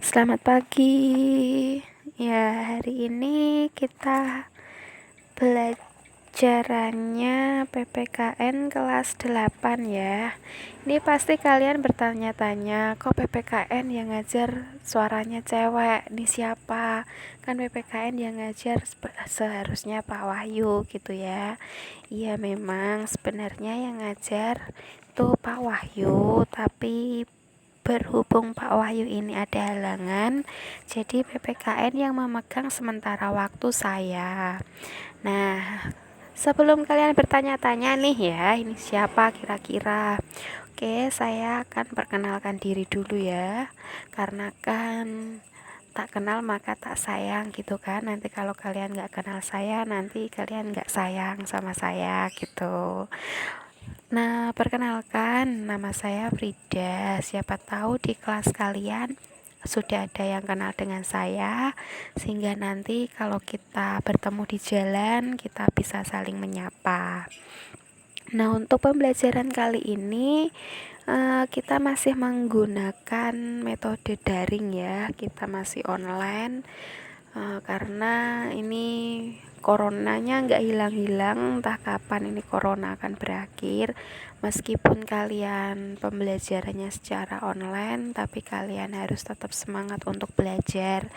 Selamat pagi. Ya, hari ini kita belajarannya PPKN kelas 8 ya. Ini pasti kalian bertanya-tanya, kok PPKN yang ngajar suaranya cewek? Ini siapa? Kan PPKN yang ngajar seharusnya Pak Wahyu gitu ya. Iya, memang sebenarnya yang ngajar itu Pak Wahyu, tapi berhubung Pak Wahyu ini ada halangan, jadi PPKN yang memegang sementara waktu saya. Nah, sebelum kalian bertanya-tanya nih ya, ini siapa kira-kira? Oke, saya akan perkenalkan diri dulu ya. Karena kan tak kenal maka tak sayang gitu kan. Nanti kalau kalian gak kenal saya, nanti kalian gak sayang sama saya gitu. Nah, perkenalkan, nama saya Frida. Siapa tahu di kelas kalian sudah ada yang kenal dengan saya, sehingga nanti kalau kita bertemu di jalan, kita bisa saling menyapa. Nah, untuk pembelajaran kali ini kita masih menggunakan metode daring ya. Kita masih online karena ini coronanya nggak hilang-hilang, entah kapan ini corona akan berakhir. Meskipun kalian pembelajarannya secara online, tapi kalian harus tetap semangat untuk belajar.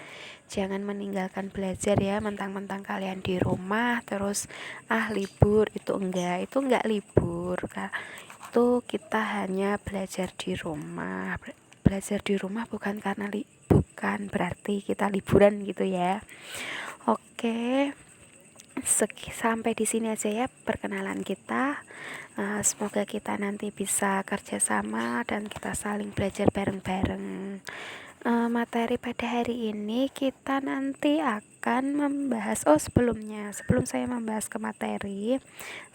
Jangan meninggalkan belajar ya, mentang-mentang kalian di rumah terus libur. Itu enggak libur Kak. Itu kita hanya belajar di rumah. Belajar di rumah bukan karena bukan berarti kita liburan gitu ya. Oke, sampai di sini aja ya perkenalan kita. Semoga kita nanti bisa kerjasama dan kita saling belajar bareng-bareng. Materi pada hari ini kita nanti akan membahas sebelum saya membahas ke materi,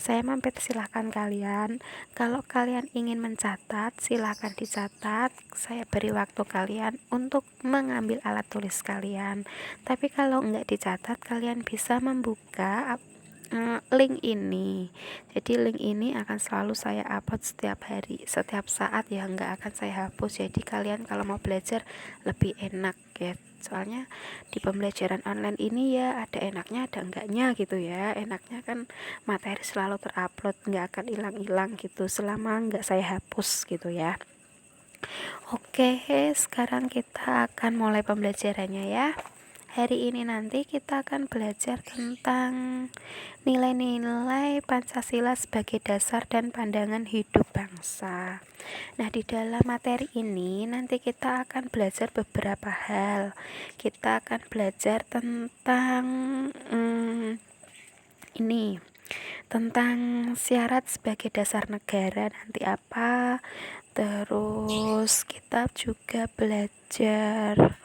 saya mempersilahkan kalian, kalau kalian ingin mencatat silahkan dicatat. Saya beri waktu kalian untuk mengambil alat tulis kalian, tapi kalau enggak dicatat kalian bisa membuka link ini. Jadi link ini akan selalu saya upload setiap hari, setiap saat ya, nggak akan saya hapus. Jadi kalian kalau mau belajar lebih enak ya. Soalnya di pembelajaran online ini ya ada enaknya ada enggaknya gitu ya. Enaknya kan materi selalu terupload, nggak akan hilang-hilang gitu selama nggak saya hapus gitu ya. Oke, sekarang kita akan mulai pembelajarannya ya. Hari ini nanti kita akan belajar tentang nilai-nilai Pancasila sebagai dasar dan pandangan hidup bangsa. Nah, di dalam materi ini nanti kita akan belajar beberapa hal. Kita akan belajar tentang tentang syarat sebagai dasar negara nanti apa. Terus kita juga belajar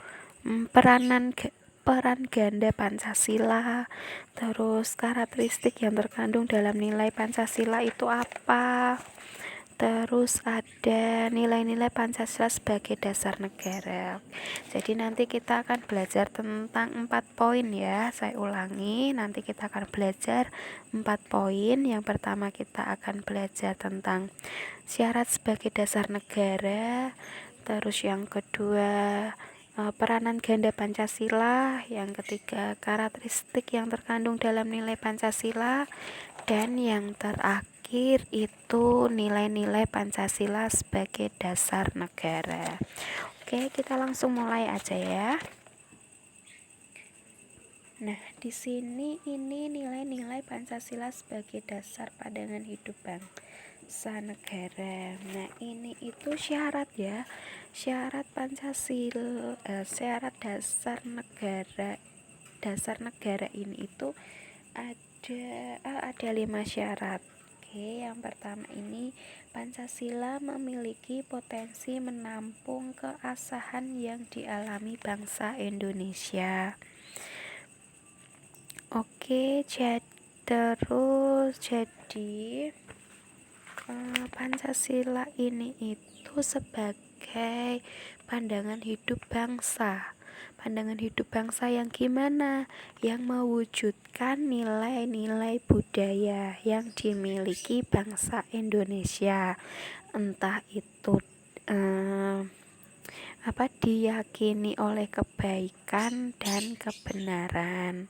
peran ganda Pancasila, terus karakteristik yang terkandung dalam nilai Pancasila itu apa, terus ada nilai-nilai Pancasila sebagai dasar negara. Jadi nanti kita akan belajar tentang 4 poin ya. Saya ulangi, nanti kita akan belajar 4 poin. Yang pertama kita akan belajar tentang syarat sebagai dasar negara, terus yang kedua peranan ganda Pancasila, yang ketiga karakteristik yang terkandung dalam nilai Pancasila, dan yang terakhir itu nilai-nilai Pancasila sebagai dasar negara. Oke, kita langsung mulai aja ya. Nah, di sini ini nilai-nilai Pancasila sebagai dasar pandangan hidup bangsa negara. Nah, ini itu syarat ya. Syarat Pancasila, syarat dasar negara. Dasar negara ini itu ada 5 syarat. Oke, yang pertama ini Pancasila memiliki potensi menampung keasahan yang dialami bangsa Indonesia. Oke, jadi Pancasila ini itu sebagai pandangan hidup bangsa. Pandangan hidup bangsa yang gimana? Yang mewujudkan nilai-nilai budaya yang dimiliki bangsa Indonesia. Entah itu diyakini oleh kebaikan dan kebenaran.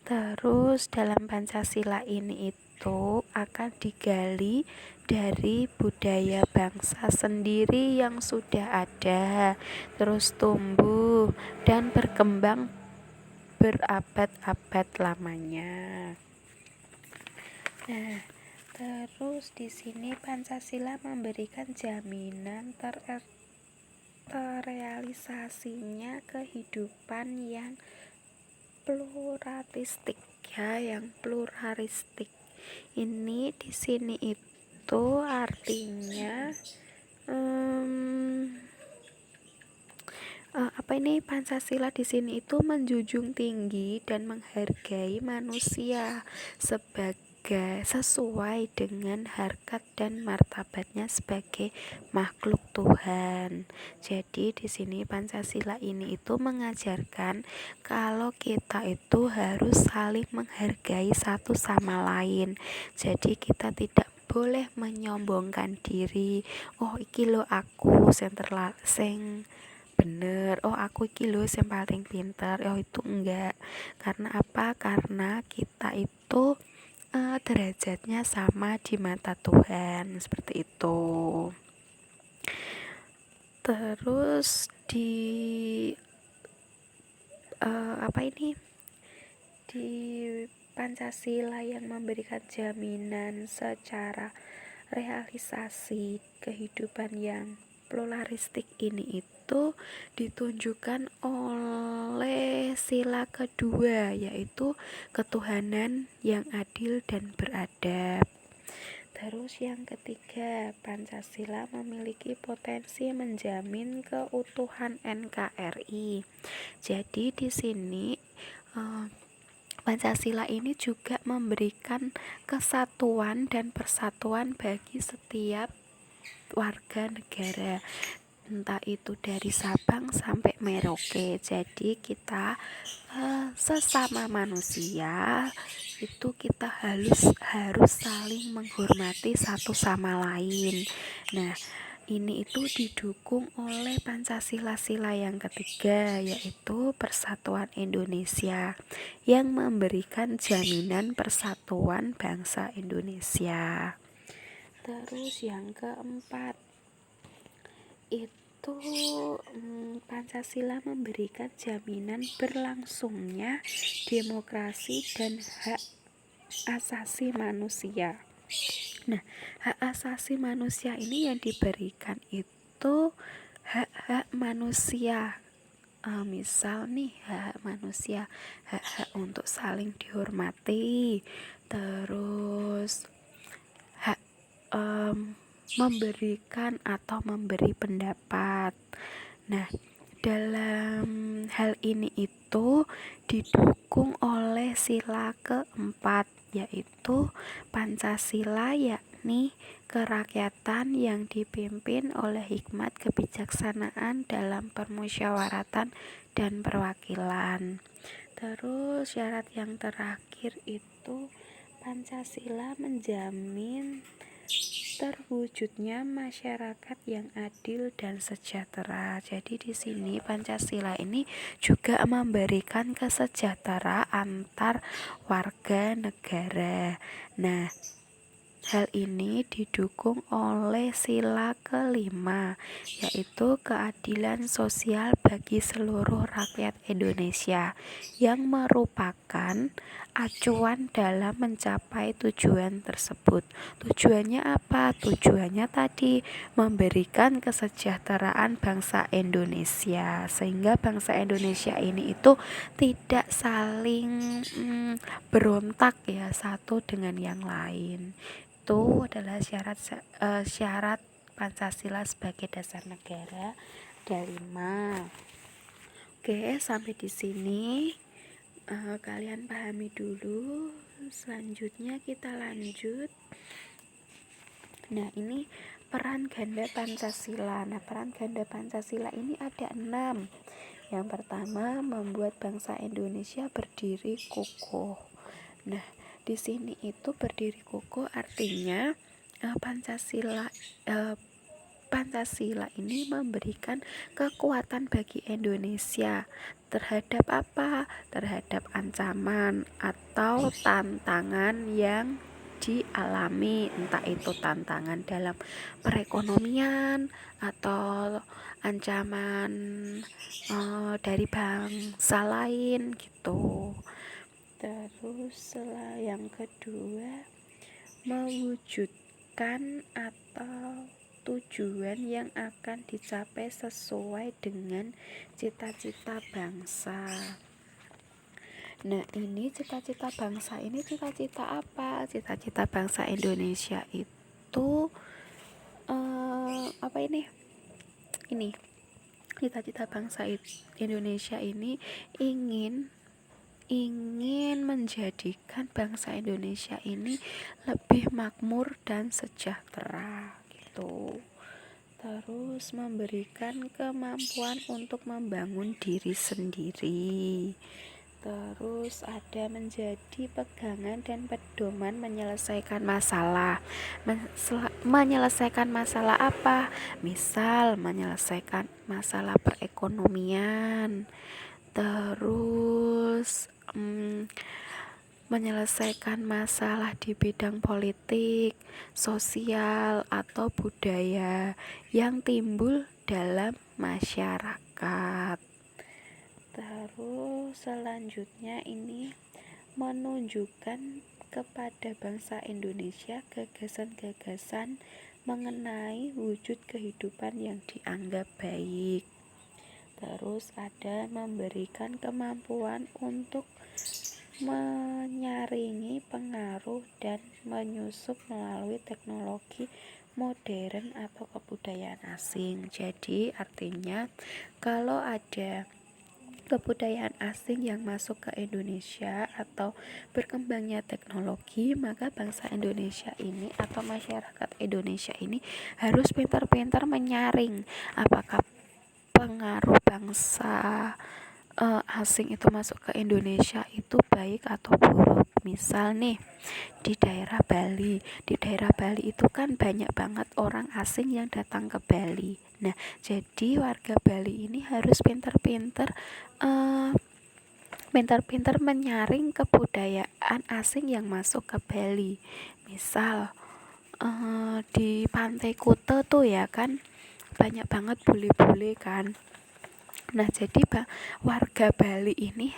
Terus dalam Pancasila ini itu akan digali dari budaya bangsa sendiri yang sudah ada, terus tumbuh dan berkembang berabad-abad lamanya. Nah, terus di sini Pancasila memberikan jaminan terrealisasinya kehidupan yang pluralistik, ya, yang pluralistik. Ini di sini itu artinya Pancasila di sini itu menjunjung tinggi dan menghargai manusia sesuai dengan harkat dan martabatnya sebagai makhluk Tuhan. Jadi di sini Pancasila ini itu mengajarkan kalau kita itu harus saling menghargai satu sama lain. Jadi kita tidak boleh menyombongkan diri. Oh, iki lo aku sing bener, oh aku iki lho yang paling pinter. Oh, itu enggak. Karena apa? Karena kita itu derajatnya sama di mata Tuhan, seperti itu. Terus di di Pancasila yang memberikan jaminan secara realisasi kehidupan yang pluralistik ini itu ditunjukkan oleh sila kedua, yaitu ketuhanan yang adil dan beradab. Terus yang ketiga, Pancasila memiliki potensi menjamin keutuhan NKRI. Jadi di sini Pancasila ini juga memberikan kesatuan dan persatuan bagi setiap warga negara, entah itu dari Sabang sampai Merauke. Jadi kita sesama manusia itu kita harus saling menghormati satu sama lain. Nah, ini itu didukung oleh Pancasila yang ketiga, yaitu Persatuan Indonesia, yang memberikan jaminan persatuan bangsa Indonesia. Terus yang keempat itu Pancasila memberikan jaminan berlangsungnya demokrasi dan hak asasi manusia. Nah, hak asasi manusia ini yang diberikan itu hak-hak manusia. Misal nih, hak manusia, hak untuk saling dihormati, terus hak memberikan atau memberi pendapat. Nah, dalam hal ini itu didukung oleh sila keempat, yaitu Pancasila, yakni kerakyatan yang dipimpin oleh hikmat kebijaksanaan dalam permusyawaratan dan perwakilan. Terus syarat yang terakhir itu Pancasila menjamin terwujudnya masyarakat yang adil dan sejahtera. Jadi di sini Pancasila ini juga memberikan kesejahteraan antar warga negara. Nah, hal ini didukung oleh sila kelima, yaitu keadilan sosial bagi seluruh rakyat Indonesia, yang merupakan acuan dalam mencapai tujuan tersebut. Tujuannya apa? Tujuannya tadi memberikan kesejahteraan bangsa Indonesia, sehingga bangsa Indonesia ini itu tidak saling berontak ya satu dengan yang lain. Itu adalah syarat Pancasila sebagai dasar negara. Ada 5. Oke, sampai di sini kalian pahami dulu. Selanjutnya kita lanjut. Nah, ini peran ganda Pancasila. Nah, peran ganda Pancasila ini ada 6. Yang pertama, membuat bangsa Indonesia berdiri kokoh. Nah, di sini itu berdiri kokoh artinya Pancasila ini memberikan kekuatan bagi Indonesia terhadap apa? Terhadap ancaman atau tantangan yang dialami, entah itu tantangan dalam perekonomian atau ancaman dari bangsa lain gitu. Terus yang kedua, mewujudkan atau tujuan yang akan dicapai sesuai dengan cita-cita bangsa. Nah, ini cita-cita bangsa ini cita-cita apa? Cita-cita bangsa Indonesia itu apa ini? Ini cita-cita bangsa Indonesia ini ingin menjadikan bangsa Indonesia ini lebih makmur dan sejahtera gitu. Terus memberikan kemampuan untuk membangun diri sendiri. Terus ada menjadi pegangan dan pedoman menyelesaikan masalah. Menyelesaikan masalah apa? Misal menyelesaikan masalah perekonomian. Terus menyelesaikan masalah di bidang politik, sosial, atau budaya yang timbul dalam masyarakat. Terus selanjutnya ini menunjukkan kepada bangsa Indonesia gagasan-gagasan mengenai wujud kehidupan yang dianggap baik. Terus ada memberikan kemampuan untuk menyaringi pengaruh dan menyusup melalui teknologi modern atau kebudayaan asing. Jadi artinya kalau ada kebudayaan asing yang masuk ke Indonesia atau berkembangnya teknologi, maka bangsa Indonesia ini atau masyarakat Indonesia ini harus pintar-pintar menyaring apakah pengaruh bangsa asing itu masuk ke Indonesia itu baik atau buruk. Misal nih di daerah Bali itu kan banyak banget orang asing yang datang ke Bali. Nah, jadi warga Bali ini harus pintar-pintar menyaring kebudayaan asing yang masuk ke Bali. Misal di Pantai Kuta tuh ya kan banyak banget bule-bule kan. Nah, jadi warga Bali ini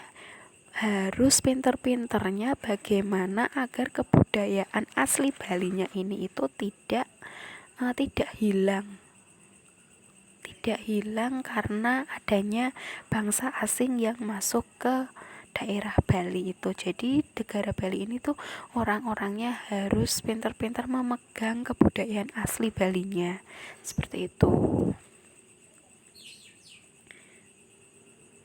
harus pinter-pinternya bagaimana agar kebudayaan asli Balinya ini itu tidak hilang karena adanya bangsa asing yang masuk ke daerah Bali itu. Jadi negara Bali ini tuh orang-orangnya harus pintar-pintar memegang kebudayaan asli Balinya. Seperti itu.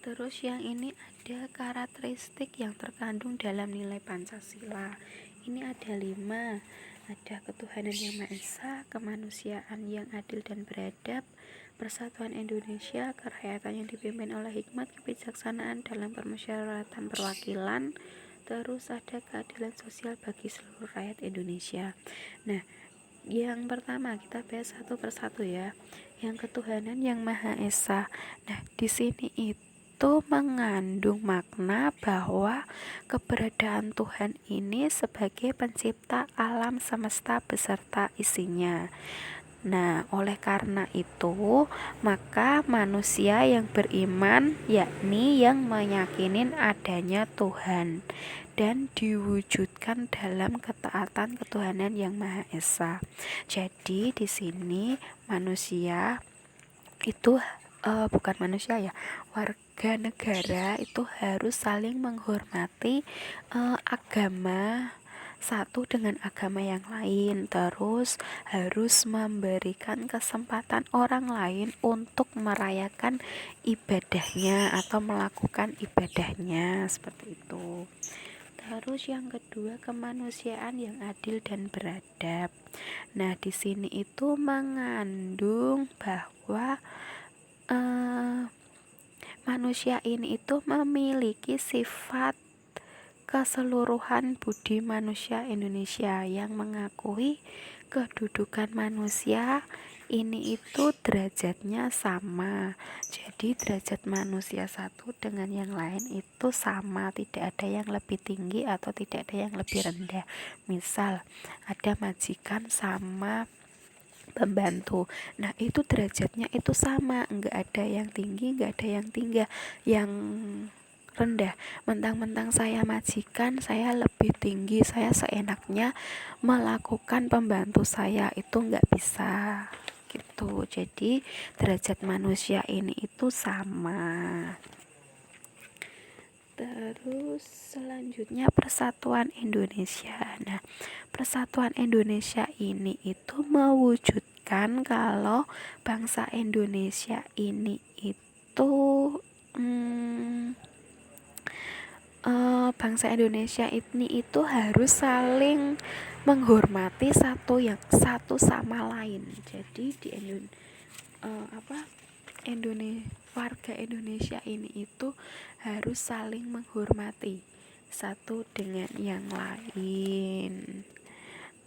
Terus yang ini ada karakteristik yang terkandung dalam nilai Pancasila. Ini ada 5. Ada ketuhanan yang Maha Esa, kemanusiaan yang adil dan beradab, persatuan Indonesia, kerakyatan yang dipimpin oleh hikmat, kebijaksanaan dalam permusyawaratan perwakilan. Terus ada keadilan sosial bagi seluruh rakyat Indonesia. Nah, yang pertama kita bahas satu persatu ya. Yang ketuhanan yang Maha Esa. Nah, di sini itu mengandung makna bahwa keberadaan Tuhan ini sebagai pencipta alam semesta beserta isinya. Nah, oleh karena itu, maka manusia yang beriman, yakni yang meyakini adanya Tuhan dan diwujudkan dalam ketaatan ketuhanan yang Maha Esa. Jadi di sini manusia itu bukan manusia ya, warga negara itu harus saling menghormati agama satu dengan agama yang lain. Terus harus memberikan kesempatan orang lain untuk merayakan ibadahnya atau melakukan ibadahnya, seperti itu. Terus yang kedua, kemanusiaan yang adil dan beradab. Nah, di sini itu mengandung bahwa manusia ini itu memiliki sifat keseluruhan budi manusia Indonesia yang mengakui kedudukan manusia ini itu derajatnya sama. Jadi derajat manusia satu dengan yang lain itu sama, tidak ada yang lebih tinggi atau tidak ada yang lebih rendah. Misal ada majikan sama pembantu, nah itu derajatnya itu sama, nggak ada yang tinggi, nggak ada yang rendah. Mentang-mentang saya majikan, saya lebih tinggi, saya seenaknya melakukan pembantu saya, itu nggak bisa gitu. Jadi derajat manusia ini itu sama. Terus selanjutnya Persatuan Indonesia. Nah, Persatuan Indonesia ini itu mewujudkan kalau bangsa Indonesia ini itu bangsa Indonesia ini itu harus saling menghormati satu sama lain. Jadi di warga Indonesia ini itu harus saling menghormati satu dengan yang lain,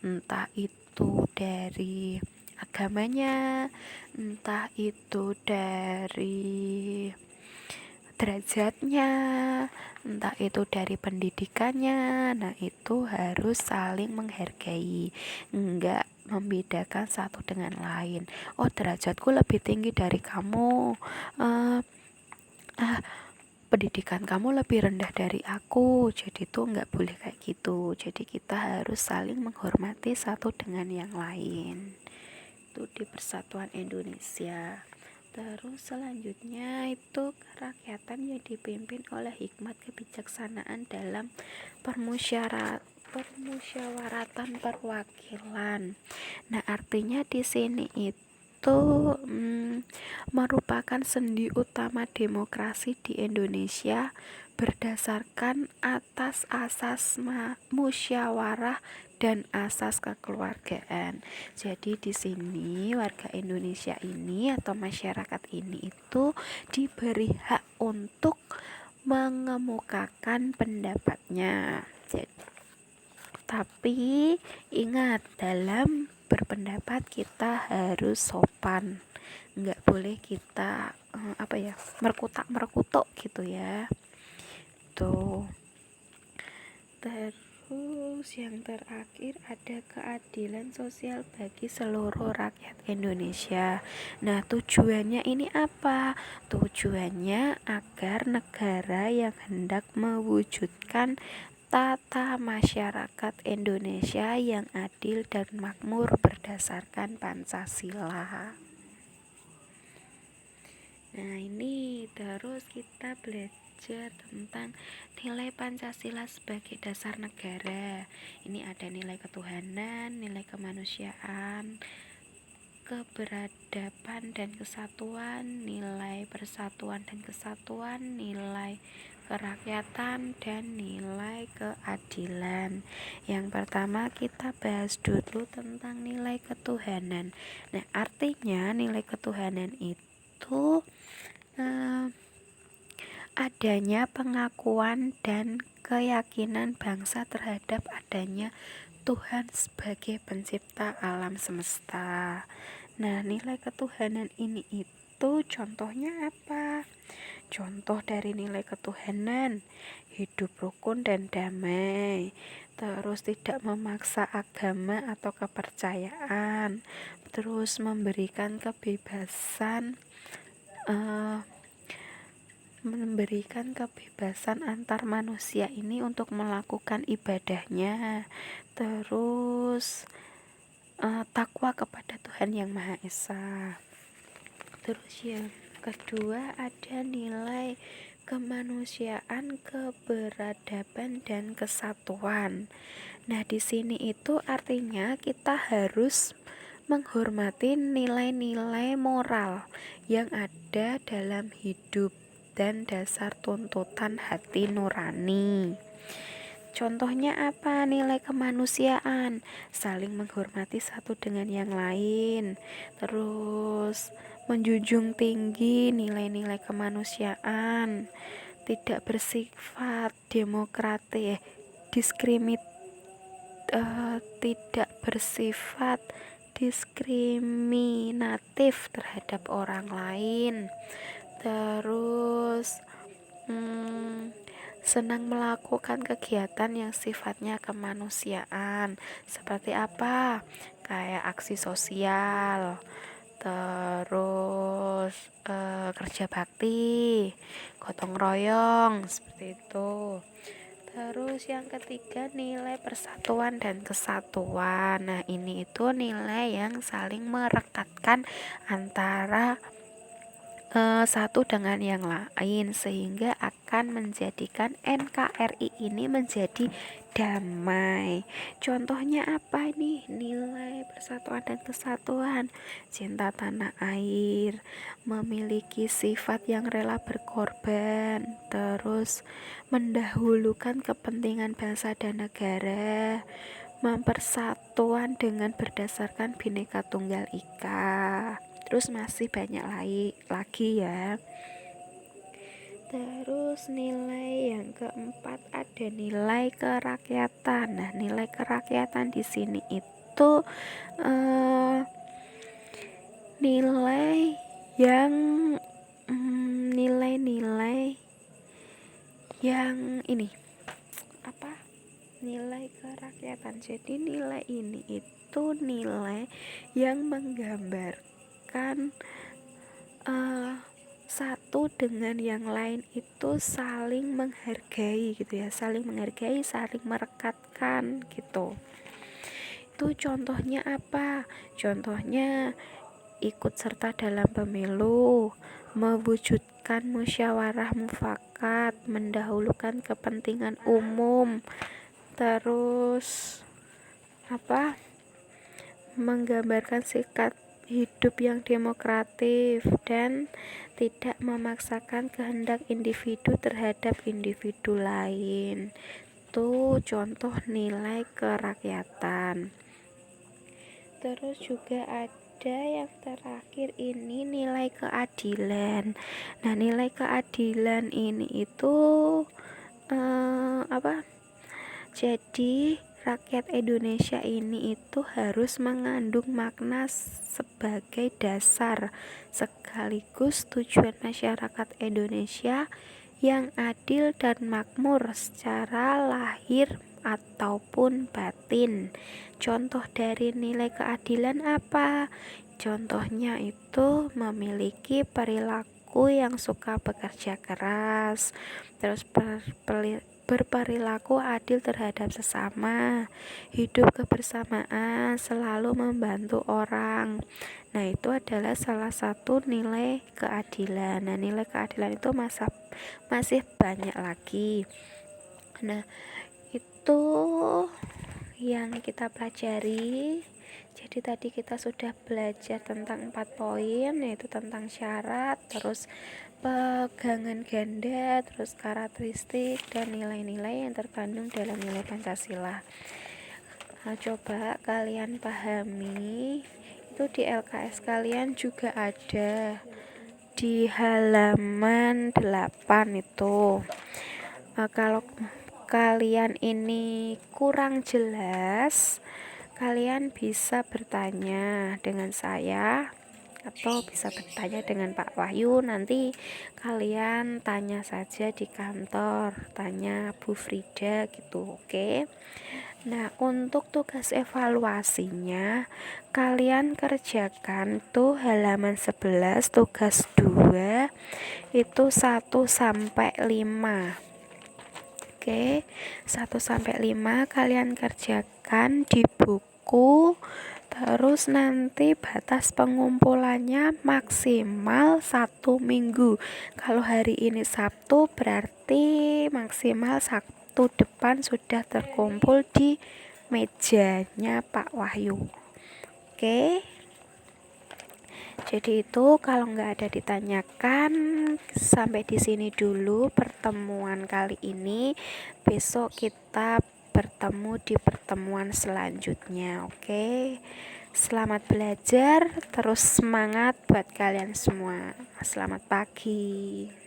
entah itu dari agamanya, entah itu dari derajatnya, entah itu dari pendidikannya. Nah itu harus saling menghargai, enggak membedakan satu dengan lain. Oh, derajatku lebih tinggi dari kamu, pendidikan kamu lebih rendah dari aku. Jadi itu enggak boleh kayak gitu. Jadi kita harus saling menghormati satu dengan yang lain. Itu di Persatuan Indonesia. Terus selanjutnya itu kerakyatan yang dipimpin oleh hikmat kebijaksanaan dalam permusyawaratan perwakilan. Nah, artinya di sini itu merupakan sendi utama demokrasi di Indonesia berdasarkan atas asas musyawarah dan asas kekeluargaan. Jadi di sini warga Indonesia ini atau masyarakat ini itu diberi hak untuk mengemukakan pendapatnya. Tapi ingat, dalam berpendapat kita harus sopan, nggak boleh kita merkutak gitu ya. Tuh. Terus yang terakhir ada keadilan sosial bagi seluruh rakyat Indonesia. Nah, tujuannya ini apa? Tujuannya agar negara yang hendak mewujudkan tata masyarakat Indonesia yang adil dan makmur berdasarkan Pancasila. Nah, ini terus kita belajar tentang nilai Pancasila sebagai dasar negara. Ini ada nilai ketuhanan, nilai kemanusiaan, keberadaban dan kesatuan, nilai persatuan dan kesatuan, nilai kerakyatan, dan nilai keadilan. Yang pertama kita bahas dulu tentang nilai ketuhanan. Nah, artinya nilai ketuhanan itu adanya pengakuan dan keyakinan bangsa terhadap adanya Tuhan sebagai pencipta alam semesta. Nah, nilai ketuhanan ini itu contohnya apa? Contoh dari nilai ketuhanan: hidup rukun dan damai, terus tidak memaksa agama atau kepercayaan, terus memberikan kebebasan antar manusia ini untuk melakukan ibadahnya, terus takwa kepada Tuhan Yang Maha Esa. Terus yang kedua ada nilai kemanusiaan, keberadaban dan kesatuan. Nah, di sini itu artinya kita harus menghormati nilai-nilai moral yang ada dalam hidup dan dasar tuntutan hati nurani. Contohnya apa? Nilai kemanusiaan, saling menghormati satu dengan yang lain, terus menjunjung tinggi nilai-nilai kemanusiaan, tidak bersifat tidak bersifat diskriminatif terhadap orang lain. Terus senang melakukan kegiatan yang sifatnya kemanusiaan. Seperti apa? Kayak aksi sosial, terus kerja bakti, gotong royong, seperti itu. Terus yang ketiga, nilai persatuan dan kesatuan. Nah, ini itu nilai yang saling merekatkan antara satu dengan yang lain, sehingga akan menjadikan NKRI ini menjadi damai. Contohnya apa nih? Nilai persatuan dan kesatuan, cinta tanah air, memiliki sifat yang rela berkorban, terus mendahulukan kepentingan bangsa dan negara, mempersatuan dengan berdasarkan Bhinneka Tunggal Ika. Terus masih banyak lagi ya. Terus nilai yang keempat ada nilai kerakyatan. Nah, nilai kerakyatan di sini itu nilai yang nilai-nilai yang ini apa? Nilai kerakyatan. Jadi nilai ini itu nilai yang menggambarkan satu dengan yang lain itu saling menghargai gitu ya, saling menghargai, saling merekatkan gitu. Itu contohnya apa? Contohnya ikut serta dalam pemilu, mewujudkan musyawarah mufakat, mendahulukan kepentingan umum, terus menggambarkan sikap hidup yang demokratif dan tidak memaksakan kehendak individu terhadap individu lain. Itu contoh nilai kerakyatan. Terus juga ada yang terakhir ini nilai keadilan. Nah, nilai keadilan ini itu jadi rakyat Indonesia ini itu harus mengandung makna sebagai dasar sekaligus tujuan masyarakat Indonesia yang adil dan makmur secara lahir ataupun batin. Contoh dari nilai keadilan apa? Contohnya itu memiliki perilaku yang suka bekerja keras, terus berperilaku adil terhadap sesama, hidup kebersamaan, selalu membantu orang. Nah, itu adalah salah satu nilai keadilan. Nah, nilai keadilan itu masih banyak lagi. Nah, itu yang kita pelajari. Jadi tadi kita sudah belajar tentang 4 poin, yaitu tentang syarat, terus pegangan ganda, terus karakteristik dan nilai-nilai yang terkandung dalam nilai Pancasila. Nah, coba kalian pahami, itu di LKS kalian juga ada di halaman 8 itu. Kalau kalian ini kurang jelas, kalian bisa bertanya dengan saya atau bisa bertanya dengan Pak Wahyu. Nanti kalian tanya saja di kantor, tanya Bu Frida gitu, oke? Nah, untuk tugas evaluasinya kalian kerjakan tuh halaman 11 tugas 2 itu 1 sampai 5. Oke, 1 sampai 5 kalian kerjakan di buku. Terus nanti batas pengumpulannya maksimal 1 minggu. Kalau hari ini Sabtu berarti maksimal Sabtu depan sudah terkumpul di mejanya Pak Wahyu. Oke. Jadi itu kalau nggak ada ditanyakan, sampai di sini dulu pertemuan kali ini. Besok kita bertemu di pertemuan selanjutnya. Oke. Selamat belajar, terus semangat buat kalian semua. Selamat pagi.